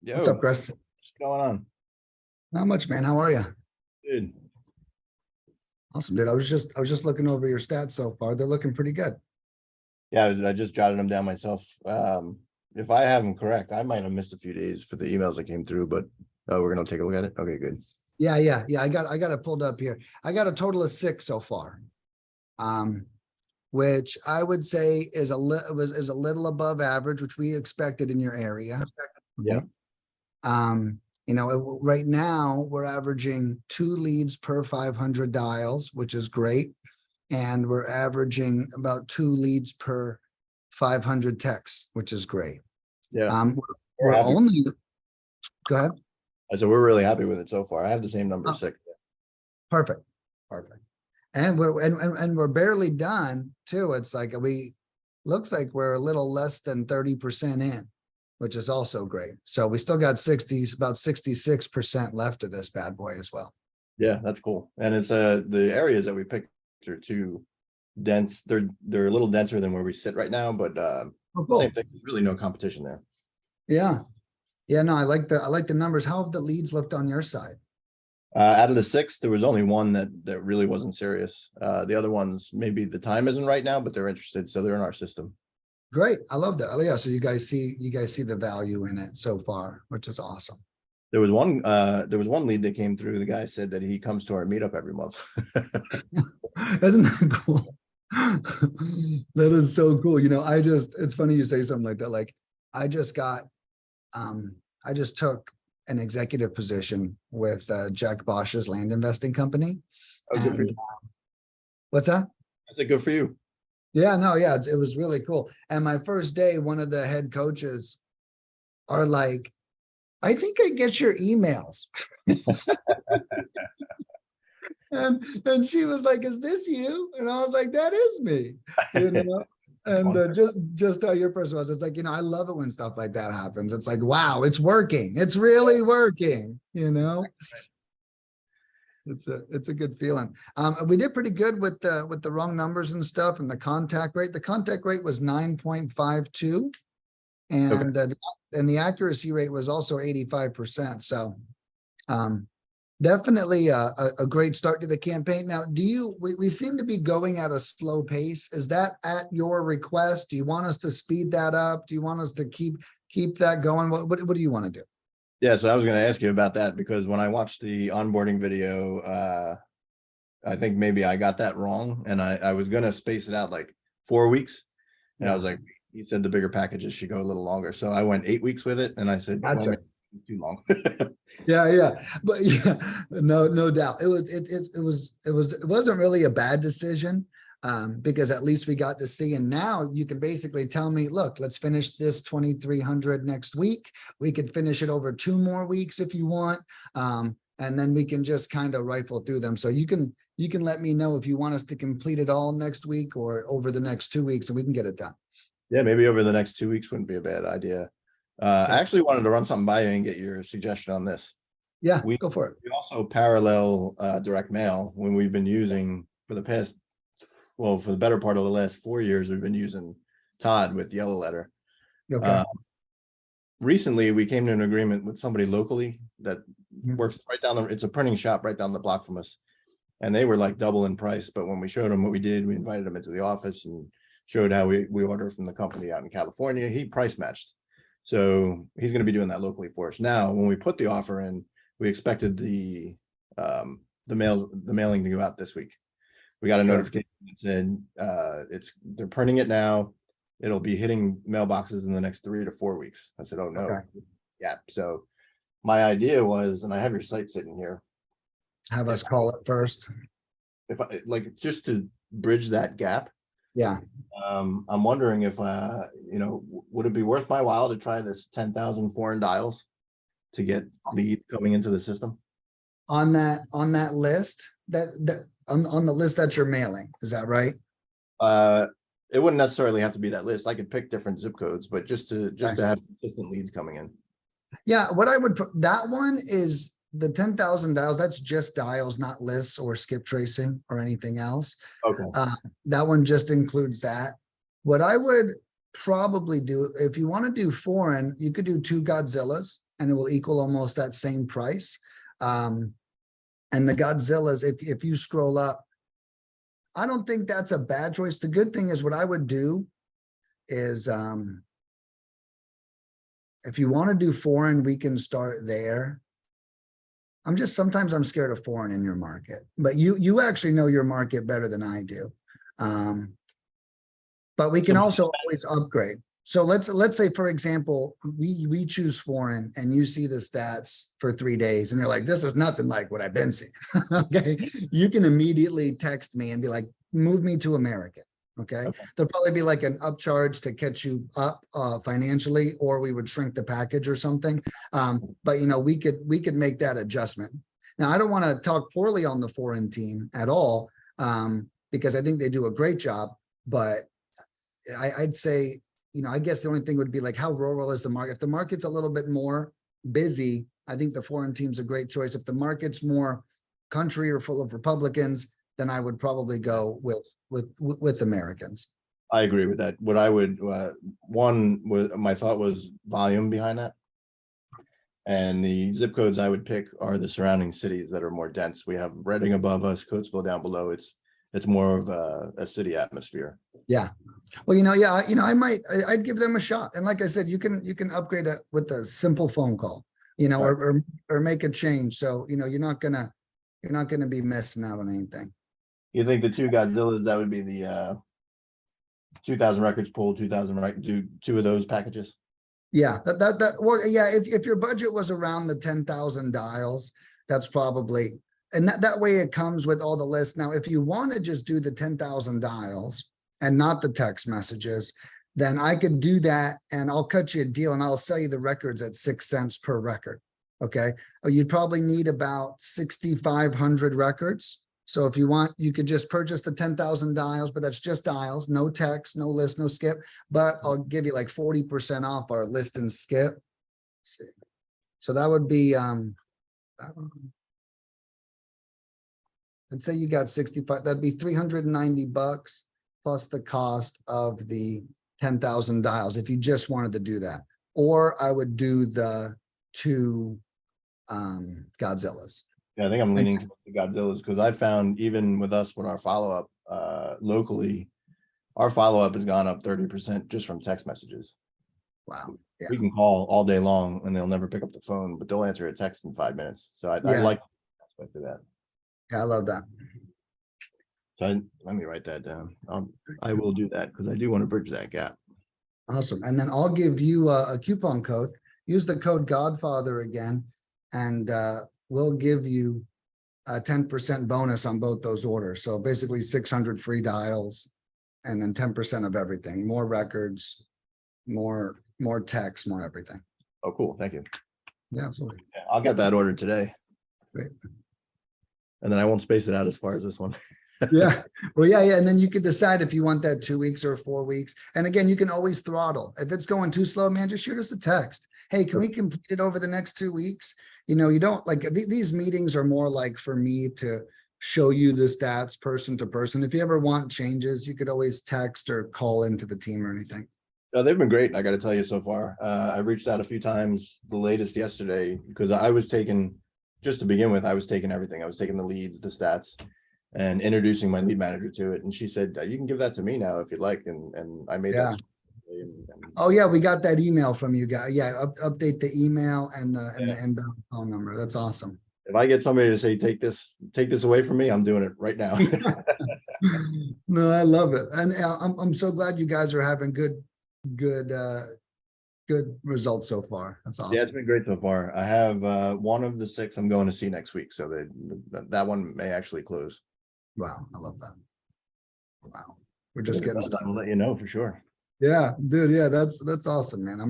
Yo, What's up, Chris? what's going on? Not much, man. How are you? Good. Awesome, dude. I was just looking over your stats so far. They're looking pretty good. Yeah, I just jotted them down myself. If I have them correct, I might have missed a few days for the emails that came through, but we're gonna take a look at it. Okay, good. Yeah. I got it pulled up here. I got a total of 6 so far. Which I would say is a little above average, which we expected in your area. Yeah. Right now we're averaging 2 leads per 500 dials, which is great. And we're averaging about 2 leads per 500 texts, which is great. Yeah. We're happy. only, go ahead. So we're really happy with it so far. I have the same number, 6. Perfect. And we're barely done too. It's like looks like we're a little less than 30% in, which is also great. So we still got about 66% left of this bad boy as well. Yeah, that's cool. And it's the areas that we picked are too dense. They're a little denser than where we sit right now, but Cool. same thing. There's really no competition there. Yeah. No, I like the numbers. How have the leads looked on your side? Out of the 6, there was only one that really wasn't serious. The other ones, maybe the time isn't right now, but they're interested, so they're in our system. Great. I love that. Yeah. So you guys see the value in it so far, which is awesome. There was one lead that came through. The guy said that he comes to our meetup every month. Isn't that cool? That is so cool. It's funny you say something like that. Like I just took an executive position with Jack Bosch's land investing company. Oh, good for you. What's that? I said, good for you. Yeah, no, yeah, it was really cool. And my first day, one of the head coaches are like, I think I get your emails. and she was like, is this you? And I was like, that is me. And just how your person was, it's like, I love it when stuff like that happens. It's like, wow, it's working. It's really working, It's a good feeling. We did pretty good with the wrong numbers and stuff, and the contact rate. The contact rate was 9.52, and the accuracy rate was also 85%. So, definitely a great start to the campaign. Now, we seem to be going at a slow pace. Is that at your request? Do you want us to speed that up? Do you want us to keep that going? What do you want to do? Yeah, so I was going to ask you about that, because when I watched the onboarding video, I think maybe I got that wrong, and I was going to space it out like 4 weeks, and I was like, he said the bigger packages should go a little longer, so I went 8 weeks with it, and I said, Gotcha. well, it's too long. Yeah, but no doubt. It wasn't really a bad decision, because at least we got to see, and now you can basically tell me, look, let's finish this 2,300 next week. We could finish it over 2 more weeks if you want. And then we can just kind of rifle through them. So you can let me know if you want us to complete it all next week or over the next 2 weeks, and we can get it done. Yeah, maybe over the next 2 weeks wouldn't be a bad idea. I actually wanted to run something by you and get your suggestion on this. Yeah, go for it. We also parallel direct mail when we've been using for the better part of the last 4 years, we've been using Todd with Yellow Letter. Okay. Recently, we came to an agreement with somebody locally that works right down it's a printing shop right down the block from us. And they were like double in price. But when we showed them what we did, we invited them into the office and showed how we order from the company out in California. He price matched. So he's going to be doing that locally for us. Now, when we put the offer in, we expected the mailing to go out this week. We got a notification that said they're printing it now. It'll be hitting mailboxes in the next 3 to 4 weeks. I said, oh no. Okay. Yeah. So my idea was, and I have your site sitting here. Have us call it first. If I just to bridge that gap. Yeah. I'm wondering if would it be worth my while to try this 10,000 foreign dials to get leads coming into the system? On that list, on the list that you're mailing, is that right? It wouldn't necessarily have to be that list. I could pick different zip codes, but just to have consistent leads coming in. Yeah, what I would that one is the 10,000 dials. That's just dials, not lists or skip tracing or anything else. Okay. That one just includes that. What I would probably do, if you want to do foreign, you could do 2 Godzillas. and it will equal almost that same price. And the Godzillas, if you scroll up, I don't think that's a bad choice. The good thing is what I would do is if you want to do foreign, we can start there. Sometimes I'm scared of foreign in your market, but you actually know your market better than I do. But we can also always upgrade. So let's say, for example, we choose foreign and you see the stats for 3 days and you're like, this is nothing like what I've been seeing. Okay. You can immediately text me and be like, move me to American. Okay. There'll probably be like an upcharge to catch you up financially, or we would shrink the package or something. But we could make that adjustment. Now, I don't want to talk poorly on the foreign team at all, because I think they do a great job. But I'd say, I guess the only thing would be like, how rural is the market? If the market's a little bit more busy, I think the foreign team's a great choice. If the market's more country or full of Republicans, then I would probably go with Americans. I agree with that. What I would, my thought was volume behind that. And the zip codes I would pick are the surrounding cities that are more dense. We have Reading above us, Coatesville down below. It's more of a city atmosphere. Yeah. Well, I'd give them a shot. And like I said, you can upgrade it with a simple phone call, or make a change. So, you're not gonna be missing out on anything. You think the 2 Godzillas, that would be the 2,000 records pulled, 2,000 do 2 of those packages? Yeah, if your budget was around the 10,000 dials, that's probably, and that way it comes with all the lists. Now, if you want to just do the 10,000 dials and not the text messages, then I could do that and I'll cut you a deal and I'll sell you the records at 6 cents per record. Okay. You'd probably need about 6,500 records. So if you want, you could just purchase the 10,000 dials, but that's just dials, no text, no list, no skip. But I'll give you like 40% off our list and skip. Let's see. So that would be, I'd say you got 65, that'd be $390 plus the cost of the 10,000 dials if you just wanted to do that. Or I would do the 2 Godzillas. Yeah, I think I'm leaning towards the Godzillas because I found even with us with our follow-up locally, our follow-up has gone up 30% just from text messages. Wow. Yeah. We can call all day long and they'll never pick up the phone, but they'll answer a text in 5 minutes. So I like the aspect of that. Yeah, I love that. So let me write that down. I will do that because I do want to bridge that gap. Awesome. And then I'll give you a coupon code. Use the code Godfather again, and we'll give you a 10% bonus on both those orders. So basically 600 free dials and then 10% of everything, more records, more text, more everything. Oh, cool. Thank you. Yeah, absolutely. Yeah, I'll get that ordered today. Great. And then I won't space it out as far as this one. Yeah. Well, yeah. And then you can decide if you want that 2 weeks or 4 weeks. And again, you can always throttle. If it's going too slow, man, just shoot us a text. Hey, can we complete it over the next 2 weeks? You don't like these meetings are more like for me to show you the stats person to person. If you ever want changes, you could always text or call into the team or anything. No, they've been great. I got to tell you so far. I reached out a few times, the latest yesterday, because I was taking, just to begin with, I was taking everything. I was taking the leads, the stats, and introducing my lead manager to it. And she said, you can give that to me now if you'd like. And I made that. Oh yeah, we got that email from you guys. Yeah, update the email and the inbound phone number. That's awesome. If I get somebody to say, take this away from me, I'm doing it right now. No, I love it. And I'm so glad you guys are having good results so far. That's awesome. Yeah, it's been great so far. I have one of the 6 I'm going to see next week. So that one may actually close. Wow, I love that. Wow. We're just getting started. I'll let you know for sure. Yeah, dude. Yeah, that's awesome, man.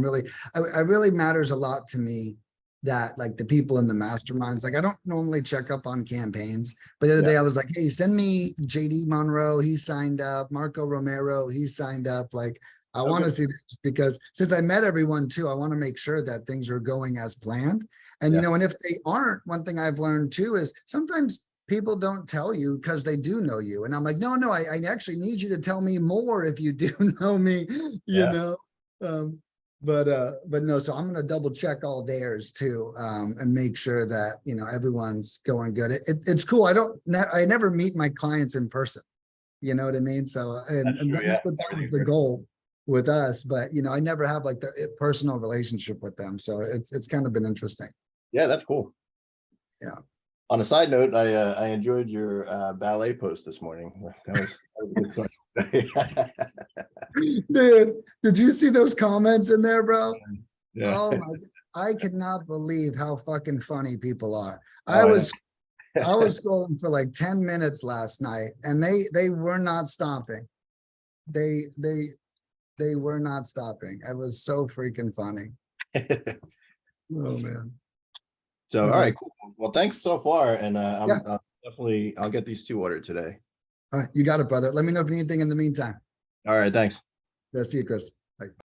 I really matters a lot to me that like the people in the masterminds, like I don't normally check up on campaigns, but the other day I was like, hey, send me JD Monroe. He signed up. Marco Romero, he signed up. Like, I want to see this because since I met everyone too, I want to make sure that things are going as planned. And, and if they aren't, one thing I've learned too is sometimes people don't tell you because they do know you. And I'm like, no, I actually need you to tell me more if you do know me, you know? But no, so I'm gonna double check all theirs too, and make sure that, you know, everyone's going good. It's cool. I never meet my clients in person. You know what I mean? So, That's true, yeah. that was the goal with us, but you know, I never have like the personal relationship with them. So it's kind of been interesting. Yeah, that's cool. Yeah. On a side note, I enjoyed your ballet post this morning. That was a good start. Dude, did you see those comments in there, bro? Yeah. Oh my, I could not believe how fucking funny people are. Oh, I yeah. was scrolling for like 10 minutes last night and they were not stopping. They were not stopping. It was so freaking funny. Oh man. So, all right, cool. Well, thanks so far. And Yeah. I'll get these 2 ordered today. All right, you got it, brother. Let me know if you need anything in the meantime. All right, thanks. Yeah, see you, Chris.